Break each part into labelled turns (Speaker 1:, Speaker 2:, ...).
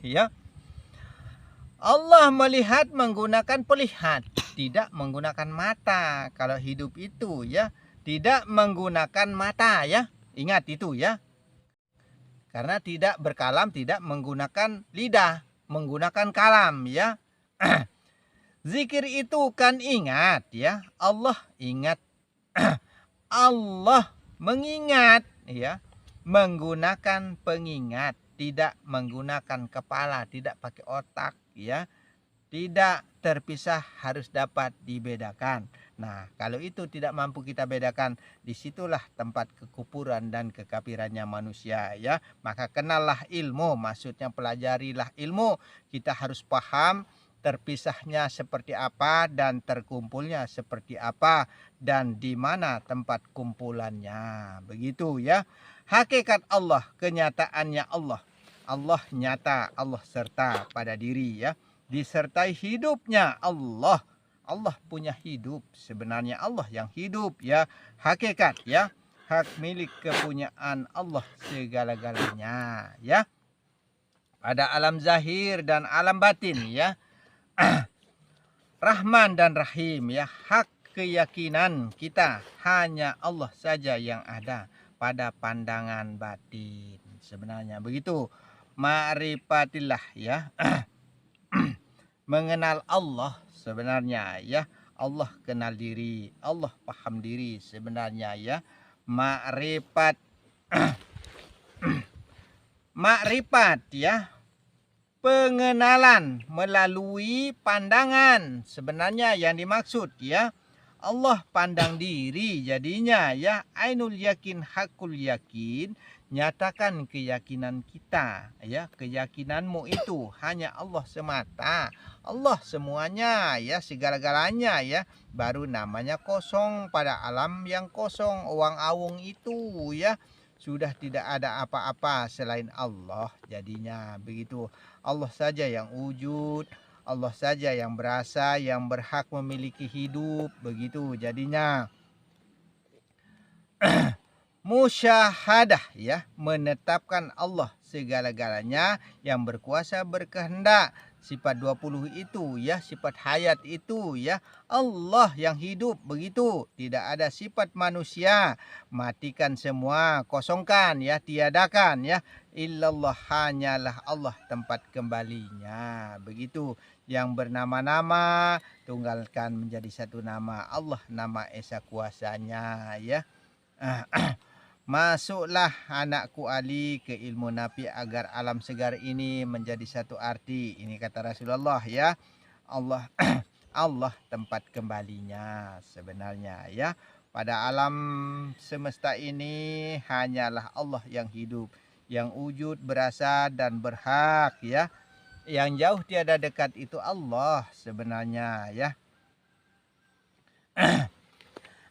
Speaker 1: ya. Allah melihat menggunakan pelihat, tidak menggunakan mata. Kalau hidup itu ya, tidak menggunakan mata ya. Ingat itu ya. Karena tidak berkalam, tidak menggunakan lidah, menggunakan kalam ya. Zikir itu kan ingat ya. Allah ingat. Allah mengingat ya. Menggunakan pengingat, tidak menggunakan kepala, tidak pakai otak ya. Tidak terpisah, harus dapat dibedakan. Nah, kalau itu tidak mampu kita bedakan, disitulah tempat kekufuran dan kekafirannya manusia ya. Maka kenallah ilmu, maksudnya pelajarilah ilmu. Kita harus paham terpisahnya seperti apa dan terkumpulnya seperti apa dan di mana tempat kumpulannya. Begitu ya. Hakikat Allah, kenyataannya Allah. Allah nyata, Allah serta pada diri ya. Disertai hidupnya Allah. Allah punya hidup. Sebenarnya Allah yang hidup ya. Hakikat ya. Hak milik kepunyaan Allah segala-galanya ya. Pada alam zahir dan alam batin ya. Rahman dan Rahim ya. Hak keyakinan kita hanya Allah saja yang ada pada pandangan batin. Sebenarnya begitu. Ma'rifatillah ya. Mengenal Allah sebenarnya ya. Allah kenal diri, Allah paham diri sebenarnya ya. Makrifat makrifat ya. Pengenalan melalui pandangan sebenarnya yang dimaksud ya. Allah pandang diri jadinya ya. Ainul yakin hakul yakin. Nyatakan keyakinan kita ya. Keyakinanmu itu hanya Allah semata. Allah semuanya ya, segala-galanya ya. Baru namanya kosong pada alam yang kosong, uang awung itu ya. Sudah tidak ada apa-apa selain Allah jadinya begitu. Allah saja yang wujud, Allah saja yang berasa, yang berhak memiliki hidup begitu jadinya. Musyahadah ya, menetapkan Allah segala-galanya yang berkuasa berkehendak. Sifat 20 itu ya, sifat hayat itu ya. Allah yang hidup begitu. Tidak ada sifat manusia. Matikan semua, kosongkan ya, tiadakan ya. Illallah, hanyalah Allah tempat kembalinya. Begitu. Yang bernama-nama tunggalkan menjadi satu nama. Allah nama esa kuasanya ya. Masuklah anakku Ali ke ilmu nafi agar alam segar ini menjadi satu arti. Ini kata Rasulullah ya. Allah Allah tempat kembalinya sebenarnya ya. Pada alam semesta ini hanyalah Allah yang hidup, yang wujud, berasa dan berhak ya. Yang jauh tiada dekat itu Allah sebenarnya ya.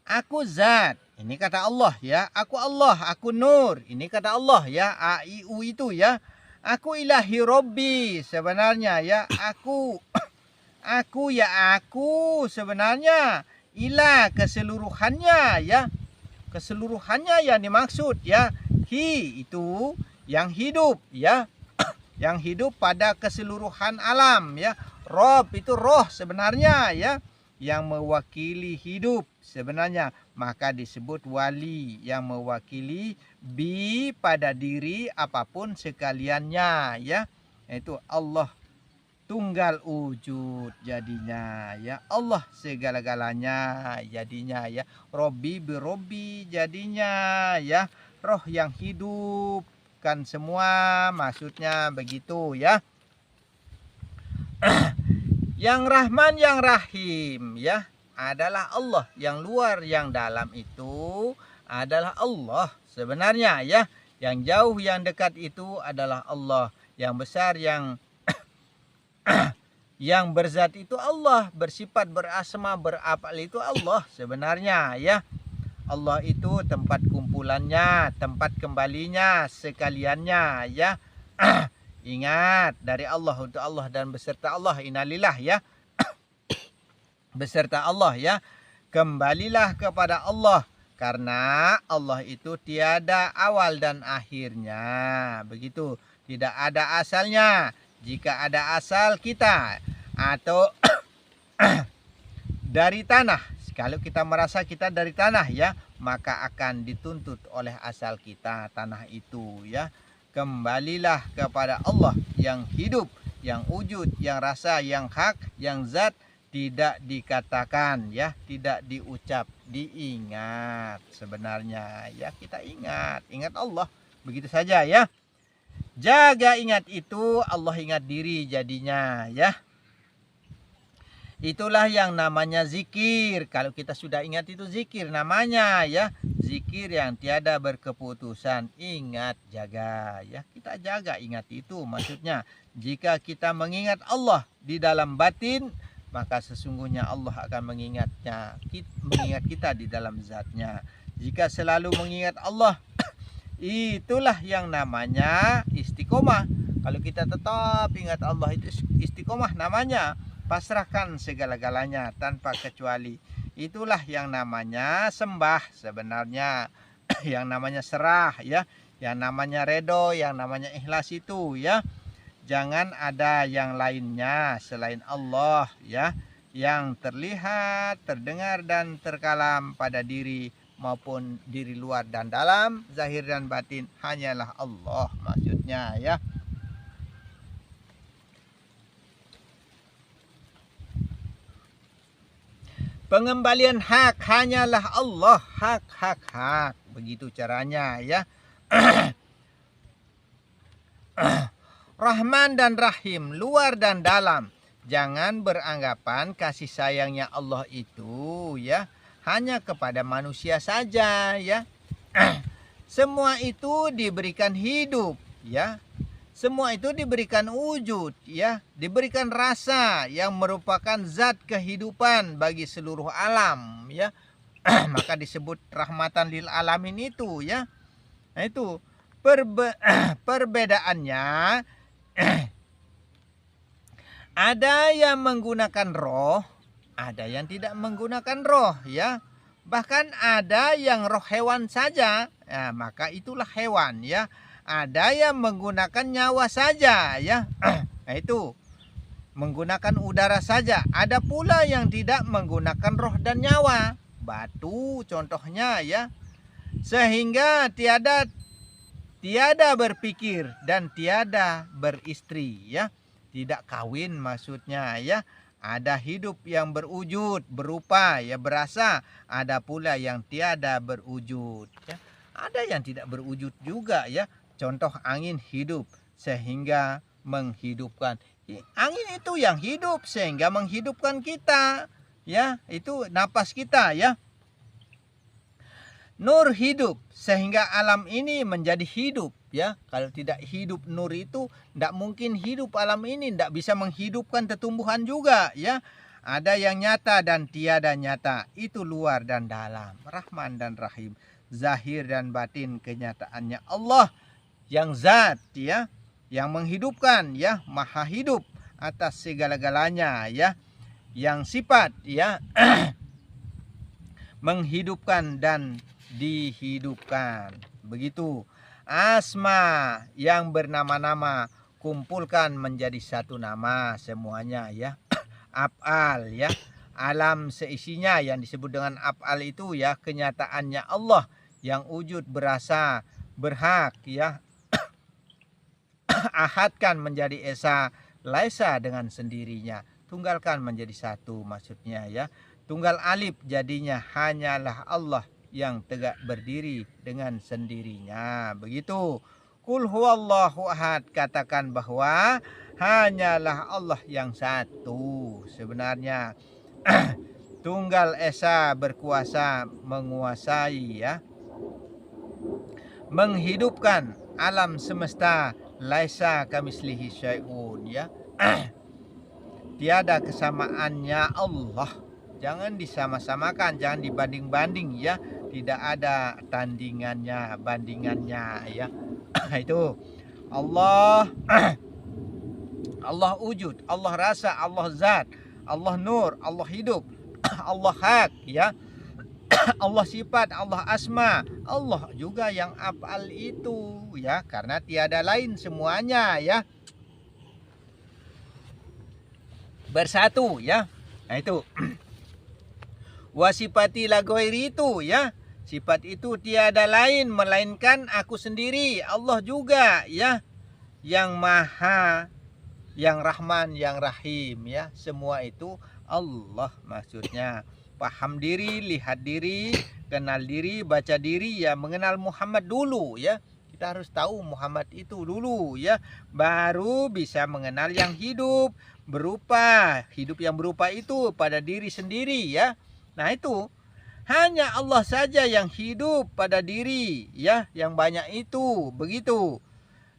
Speaker 1: Aku zat, ini kata Allah ya. Aku Allah, aku nur, ini kata Allah ya. A, I, U itu ya. Aku ilahi Robbi sebenarnya ya. Aku ya aku sebenarnya. Ilah keseluruhannya ya. Keseluruhannya yang dimaksud ya. Hi itu yang hidup ya. Yang hidup pada keseluruhan alam ya. Rob itu roh sebenarnya ya. Yang mewakili hidup sebenarnya, maka disebut wali yang mewakili bi pada diri apapun sekaliannya ya. Itu Allah tunggal wujud jadinya ya. Allah segala-galanya jadinya ya. Robbi birobbi jadinya ya. Roh yang hidup kan semua, maksudnya begitu ya. Yang Rahman yang Rahim ya adalah Allah. Yang luar yang dalam itu adalah Allah sebenarnya ya. Yang jauh yang dekat itu adalah Allah. Yang besar yang yang berzat itu Allah. Bersifat berasma berapal itu Allah sebenarnya ya. Allah itu tempat kumpulannya, tempat kembalinya sekaliannya ya. Ingat, dari Allah untuk Allah dan beserta Allah, innalillah ya. Beserta Allah ya. Kembalilah kepada Allah karena Allah itu tiada awal dan akhirnya. Begitu, tidak ada asalnya, jika ada asal kita atau dari tanah. Kalau kita merasa kita dari tanah ya, maka akan dituntut oleh asal kita tanah itu ya. Kembalilah kepada Allah yang hidup, yang wujud, yang rasa, yang hak, yang zat, tidak dikatakan ya, tidak diucap, diingat sebenarnya ya, kita ingat Allah begitu saja ya. Jaga ingat itu, Allah ingat diri jadinya ya. Itulah yang namanya zikir. Kalau kita sudah ingat itu zikir namanya ya. Zikir yang tiada berkeputusan. Ingat, jaga ya. Kita jaga ingat itu maksudnya. Jika kita mengingat Allah di dalam batin, maka sesungguhnya Allah akan mengingat kita di dalam zatnya. Jika selalu mengingat Allah, itulah yang namanya istiqomah. Kalau kita tetap ingat Allah, itu istiqomah namanya. Pasrahkan segala-galanya tanpa kecuali. Itulah yang namanya sembah sebenarnya. Yang namanya serah ya. Yang namanya redo, yang namanya ikhlas itu ya. Jangan ada yang lainnya selain Allah ya. Yang terlihat, terdengar dan terkalam pada diri maupun diri luar dan dalam, zahir dan batin, hanyalah Allah maksudnya ya. Pengembalian hak hanyalah Allah, hak. Begitu caranya ya. Rahman dan Rahim, luar dan dalam. Jangan beranggapan kasih sayangnya Allah itu ya hanya kepada manusia saja ya. Semua itu diberikan hidup ya. Semua itu diberikan wujud ya, diberikan rasa yang merupakan zat kehidupan bagi seluruh alam ya. Maka disebut rahmatan lil alamin itu ya. Nah itu perbedaannya. Ada yang menggunakan roh, ada yang tidak menggunakan roh ya. Bahkan ada yang roh hewan saja, ya, maka itulah hewan ya. Ada yang menggunakan nyawa saja ya. Nah itu menggunakan udara saja. Ada pula yang tidak menggunakan roh dan nyawa. Batu contohnya ya. Sehingga tiada berpikir dan tiada beristri ya. Tidak kawin maksudnya ya. Ada hidup yang berwujud, berupa ya, berasa. Ada pula yang tiada berwujud ya. Ada yang tidak berwujud juga ya. Contoh angin hidup sehingga menghidupkan. Angin itu yang hidup sehingga menghidupkan kita. Ya, itu napas kita ya. Nur hidup sehingga alam ini menjadi hidup ya. Kalau tidak hidup nur itu, tidak mungkin hidup alam ini, tidak bisa menghidupkan tumbuhan juga ya. Ada yang nyata dan tiada nyata, itu luar dan dalam, Rahman dan Rahim, zahir dan batin, kenyataannya Allah yang zat ya, yang menghidupkan ya, maha hidup atas segala-galanya ya, yang sifat ya menghidupkan dan dihidupkan. Begitu. Asma yang bernama-nama kumpulkan menjadi satu nama semuanya ya. Af'al ya. Alam seisinya yang disebut dengan af'al itu ya, kenyataannya Allah yang wujud, berasa, berhak ya. Ahadkan menjadi esa, laisa dengan sendirinya, tunggalkan menjadi satu maksudnya ya. Tunggal alif jadinya hanyalah Allah yang tegak berdiri dengan sendirinya. Begitu. Qul huwallahu ahad, katakan bahwa hanyalah Allah yang satu sebenarnya. Tunggal esa, berkuasa, menguasai ya, menghidupkan alam semesta. Laisa kamislihi syai'un ya. Tiada kesamaannya Allah. Jangan disama-samakan, jangan dibanding-banding ya. Tidak ada tandingannya, bandingannya ya. Itu Allah. Allah wujud, Allah rasa, Allah zat, Allah nur, Allah hidup, Allah hak ya. Allah sifat, Allah asma, Allah juga yang af'al itu ya, karena tiada lain semuanya ya. bersatu ya. Nah itu. Wa sifati la ghairi itu ya. Sifat itu tiada lain melainkan aku sendiri, Allah juga ya. Yang Maha, yang Rahman, yang Rahim ya. Semua itu Allah maksudnya. Paham diri, lihat diri, kenal diri, baca diri ya, mengenal Muhammad dulu ya. Kita harus tahu Muhammad itu dulu ya. Baru bisa mengenal yang hidup berupa, hidup yang berupa itu pada diri sendiri ya. Nah itu hanya Allah saja yang hidup pada diri ya, yang banyak itu begitu.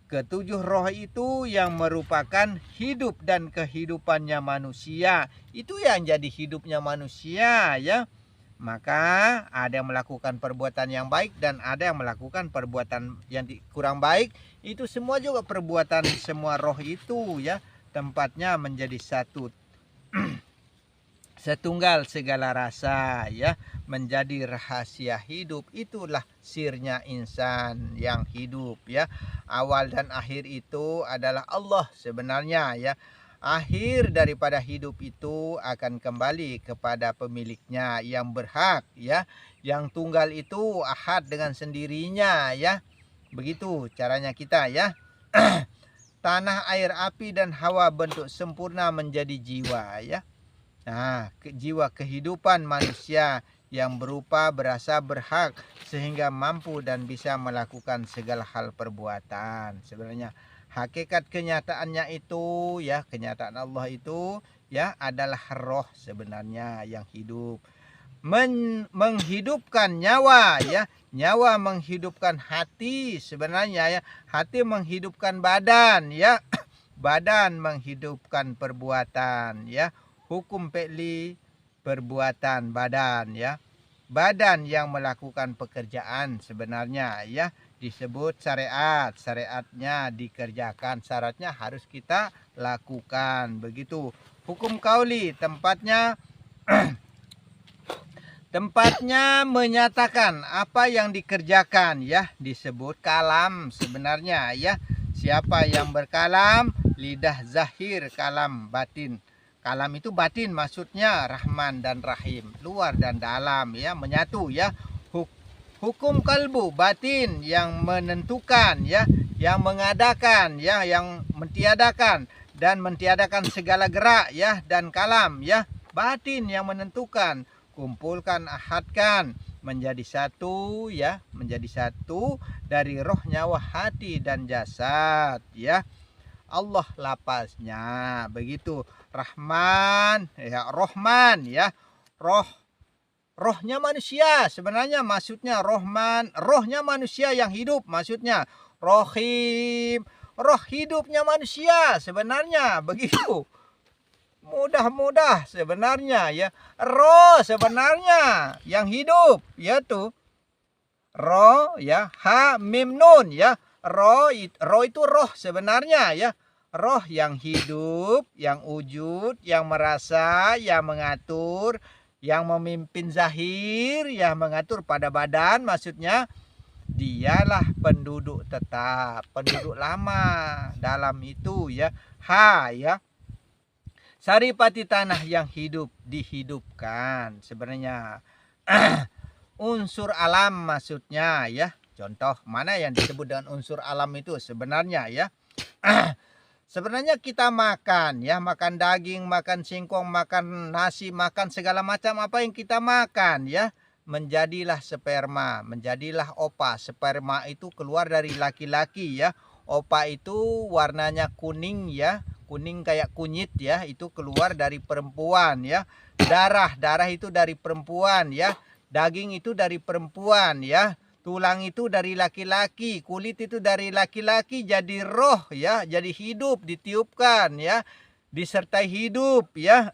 Speaker 1: Ketujuh roh itu yang merupakan hidup dan kehidupannya manusia. Itu yang jadi hidupnya manusia ya. Maka ada yang melakukan perbuatan yang baik dan ada yang melakukan perbuatan yang kurang baik. Itu semua juga perbuatan semua roh itu ya. Tempatnya menjadi satu. Setunggal segala rasa ya, menjadi rahasia hidup. Itulah sirnya insan yang hidup ya. Awal dan akhir itu adalah Allah sebenarnya ya. Akhir daripada hidup itu akan kembali kepada pemiliknya yang berhak ya. Yang tunggal itu ahad dengan sendirinya ya. Begitu caranya kita ya. Tanah, air, api dan hawa bentuk sempurna menjadi jiwa ya. Nah, jiwa kehidupan manusia yang berupa berasa berhak sehingga mampu dan bisa melakukan segala hal perbuatan. Sebenarnya hakikat kenyataannya itu ya, kenyataan Allah itu ya adalah roh sebenarnya yang hidup. Menghidupkan nyawa ya, nyawa menghidupkan hati sebenarnya ya, hati menghidupkan badan ya, badan menghidupkan perbuatan ya. Hukum fi'li perbuatan badan ya. Badan yang melakukan pekerjaan sebenarnya ya disebut syariat. Syariatnya dikerjakan, syaratnya harus kita lakukan. Begitu. Hukum qauli tempatnya tempatnya menyatakan apa yang dikerjakan ya, disebut kalam sebenarnya ya. Siapa yang berkalam? Lidah zahir, kalam batin. Kalam itu batin maksudnya, Rahman dan Rahim, luar dan dalam ya, menyatu ya. Hukum kalbu batin yang menentukan ya, yang mengadakan ya, yang mentiadakan dan mentiadakan segala gerak ya, dan kalam ya, batin yang menentukan, kumpulkan, ahadkan menjadi satu ya, menjadi satu dari roh, nyawa, hati dan jasad ya. Allah lapasnya begitu. Rahman ya, Rohman ya, rohnya manusia sebenarnya maksudnya. Rohman, rohnya manusia yang hidup maksudnya. Rohim, roh hidupnya manusia sebenarnya begitu. Mudah sebenarnya ya. Roh sebenarnya yang hidup ya tuh. Roh ya, ha mim nun ya. Roh itu roh sebenarnya ya. Roh yang hidup, yang wujud, yang merasa, yang mengatur, yang memimpin zahir, yang mengatur pada badan maksudnya. Dialah penduduk tetap, penduduk lama dalam itu ya. Ha ya. Saripati tanah yang hidup, dihidupkan sebenarnya. Unsur alam maksudnya ya. Contoh mana yang disebut dengan unsur alam itu sebenarnya ya. Sebenarnya kita makan ya, makan daging, makan singkong, makan nasi, makan segala macam apa yang kita makan ya. Menjadilah sperma, menjadilah opa. Sperma itu keluar dari laki-laki ya. Opa itu warnanya kuning ya, kuning kayak kunyit ya, itu keluar dari perempuan ya. Darah itu dari perempuan ya. Daging itu dari perempuan ya. Tulang itu dari laki-laki, kulit itu dari laki-laki, jadi roh ya, jadi hidup, ditiupkan ya, disertai hidup ya.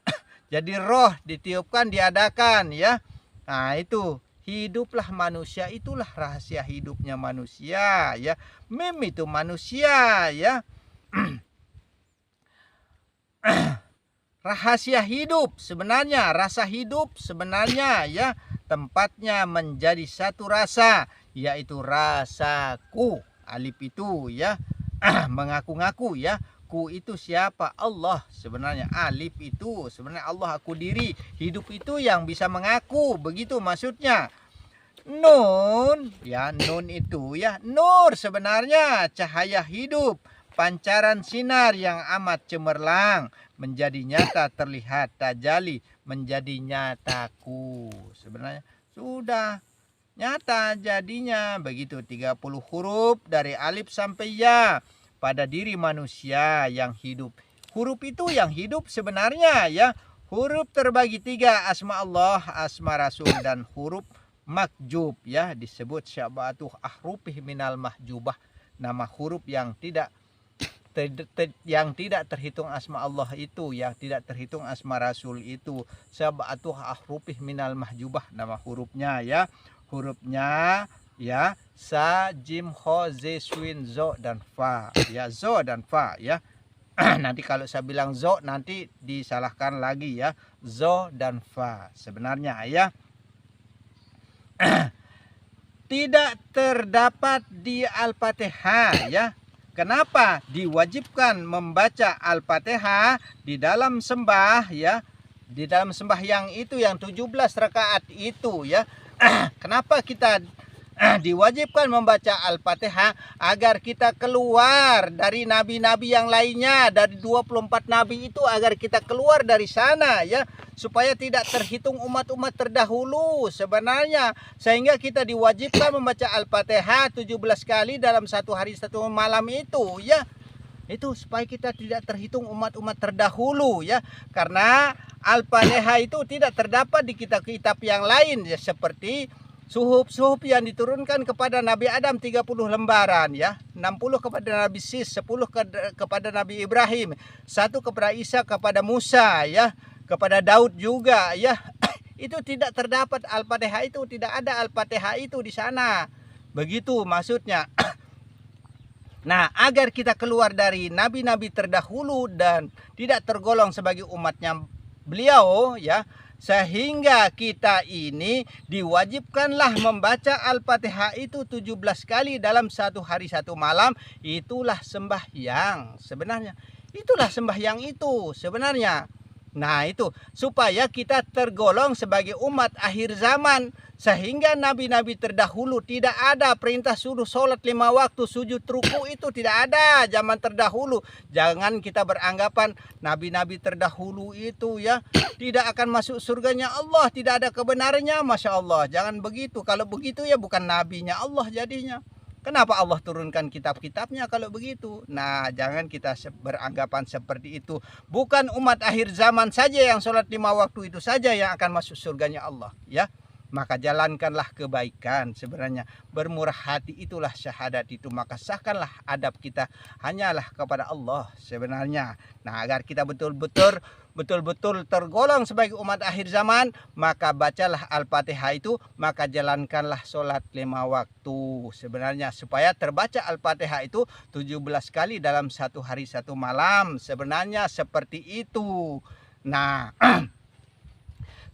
Speaker 1: Jadi roh ditiupkan, diadakan ya. Nah itu hiduplah manusia, itulah rahasia hidupnya manusia ya. Mim itu manusia ya. Rahasia hidup sebenarnya, rasa hidup sebenarnya ya, tempatnya menjadi satu rasa, yaitu rasaku. Alif itu ya mengaku-ngaku ya, Aku itu siapa? Allah. Sebenarnya alif itu sebenarnya Allah, aku diri. Hidup itu yang bisa mengaku. Begitu maksudnya. Nun, ya nun itu ya nur sebenarnya cahaya hidup, pancaran sinar yang amat cemerlang, menjadi nyata terlihat tajali, menjadi nyataku. Sebenarnya sudah nyata jadinya begitu 30 huruf dari alif sampai ya pada diri manusia yang hidup. Huruf itu yang hidup sebenarnya ya. Huruf terbagi 3, asma Allah, asma Rasul, dan huruf makjub ya, disebut syabatuh ahrufih minal mahjubah, nama huruf yang tidak terhitung asma Allah itu, yang tidak terhitung asma Rasul itu. Syabatuh ahrufih minal mahjubah, nama hurufnya ya. Hurufnya ya sa, jim, ho, ze, swin, zo, dan fa ya. Zo dan fa ya. Nanti kalau saya bilang zo nanti disalahkan lagi ya. Zo dan fa sebenarnya ya. Tidak terdapat di Al-Fatihah ya. Kenapa diwajibkan membaca Al-Fatihah di dalam sembah ya? Di dalam sembahyang itu yang 17 rakaat itu ya. Kenapa kita diwajibkan membaca Al-Fatihah? Agar kita keluar dari nabi-nabi yang lainnya, dari 24 nabi itu, agar kita keluar dari sana ya, supaya tidak terhitung umat-umat terdahulu sebenarnya. Sehingga kita diwajibkan membaca Al-Fatihah 17 kali dalam satu hari satu malam itu ya. Itu supaya kita tidak terhitung umat-umat terdahulu ya. Karena Al-Fatihah itu tidak terdapat di kitab-kitab yang lain ya, seperti suhuf yang diturunkan kepada Nabi Adam 30 lembaran ya, 60 kepada Nabi Sis, 10 kepada Nabi Ibrahim, 1 kepada Isa, kepada Musa ya, kepada Daud juga ya. Itu tidak terdapat Al-Fatihah, itu tidak ada Al-Fatihah itu di sana. Begitu maksudnya. Nah, agar kita keluar dari nabi-nabi terdahulu dan tidak tergolong sebagai umatnya beliau ya, sehingga kita ini diwajibkanlah membaca Al-Fatihah itu 17 kali dalam satu hari satu malam. Itulah sembahyang sebenarnya. Itulah sembahyang itu sebenarnya. Nah itu supaya kita tergolong sebagai umat akhir zaman. Sehingga nabi-nabi terdahulu tidak ada perintah suruh sholat 5 waktu, sujud ruku, itu tidak ada zaman terdahulu. Jangan kita beranggapan nabi-nabi terdahulu itu ya tidak akan masuk surganya Allah, tidak ada kebenarannya. Masya Allah, jangan begitu. Kalau begitu ya bukan nabinya Allah jadinya. Kenapa Allah turunkan kitab-kitabnya kalau begitu? Nah, jangan kita beranggapan seperti itu. Bukan umat akhir zaman saja yang sholat 5 waktu itu saja yang akan masuk surganya Allah ya. Maka jalankanlah kebaikan sebenarnya. Bermurah hati itulah syahadat itu. Maka sahkanlah adab kita hanyalah kepada Allah sebenarnya. Nah, agar kita betul-betul tergolong sebagai umat akhir zaman, maka bacalah Al-Fatihah itu, maka jalankanlah sholat 5 waktu sebenarnya, supaya terbaca Al-Fatihah itu 17 kali dalam satu hari satu malam sebenarnya, seperti itu. Nah,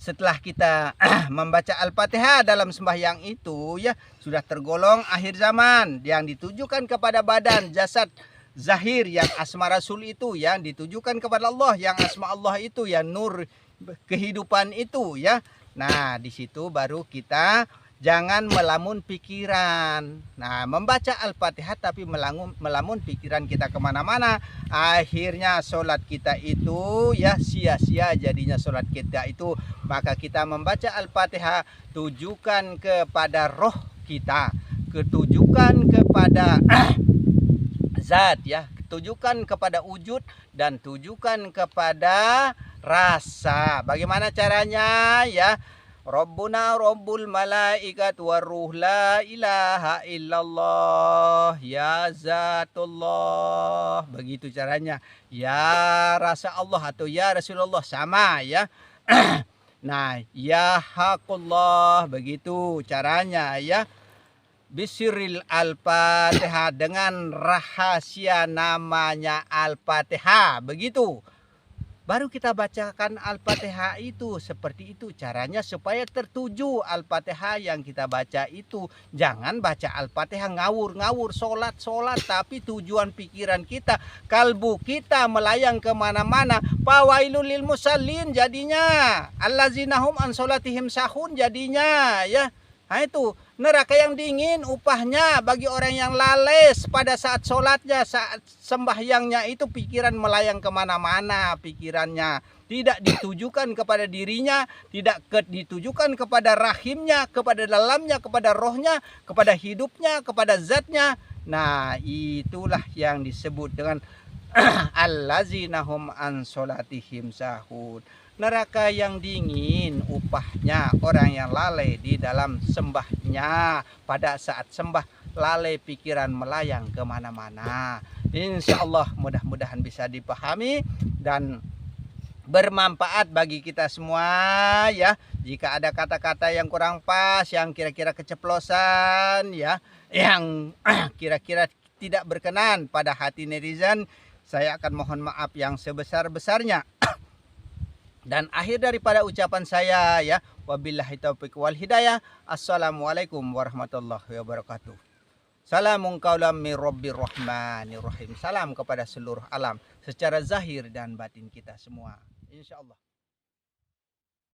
Speaker 1: setelah kita membaca Al-Fatihah dalam sembahyang itu ya, sudah tergolong akhir zaman yang ditujukan kepada badan jasad zahir yang asma Rasul itu, yang ditujukan kepada Allah yang asma Allah itu, yang nur kehidupan itu ya. Nah, di situ baru kita jangan melamun pikiran. Nah, membaca Al-Fatihah tapi melamun pikiran kita kemana-mana. Akhirnya sholat kita itu ya sia-sia jadinya sholat kita itu. Maka kita membaca Al-Fatihah tujukan kepada roh kita, ketujukan kepada zat ya, tujukan kepada wujud, dan tujukan kepada rasa. Bagaimana caranya ya? Rabbuna Rabbul malaikat waruh la ilaha illallah ya zatullah. Begitu caranya. Ya rasa Allah atau ya Rasulullah sama ya. Nah, ya hakullah, begitu caranya ya. Bisiril Al-Fatihah, dengan rahasia namanya Al-Fatihah, begitu. baru kita bacakan Al-Fatihah itu. Seperti itu caranya supaya tertuju Al-Fatihah yang kita baca itu. Jangan baca Al-Fatihah ngawur-ngawur, sholat tapi tujuan pikiran kita, kalbu kita melayang kemana-mana. Fawailul lil musallin jadinya, allazina hum an sholatihim sahun jadinya ya. Nah itu neraka yang dingin upahnya bagi orang yang lales pada saat sholatnya, saat sembahyangnya itu pikiran melayang kemana-mana pikirannya. Tidak ditujukan kepada dirinya, tidak ditujukan kepada rahimnya, kepada dalamnya, kepada rohnya, kepada hidupnya, kepada zatnya. Nah itulah yang disebut dengan allazina hum an sholatihim sahun. Neraka yang dingin upahnya orang yang lalai di dalam sembahnya. Pada saat sembah lalai pikiran melayang kemana-mana. Insya Allah mudah-mudahan bisa dipahami dan bermanfaat bagi kita semua ya. Jika ada kata-kata yang kurang pas, yang kira-kira keceplosan ya, yang kira-kira tidak berkenan pada hati netizen, saya akan mohon maaf yang sebesar-besarnya. Dan akhir daripada ucapan saya ya, wabillahi taufiq wal hidayah. Assalamualaikum warahmatullahi wabarakatuh. Salamun qaulam mir rabbir rahmanir rahim. Salam kepada seluruh alam secara zahir dan batin kita semua. Insyaallah.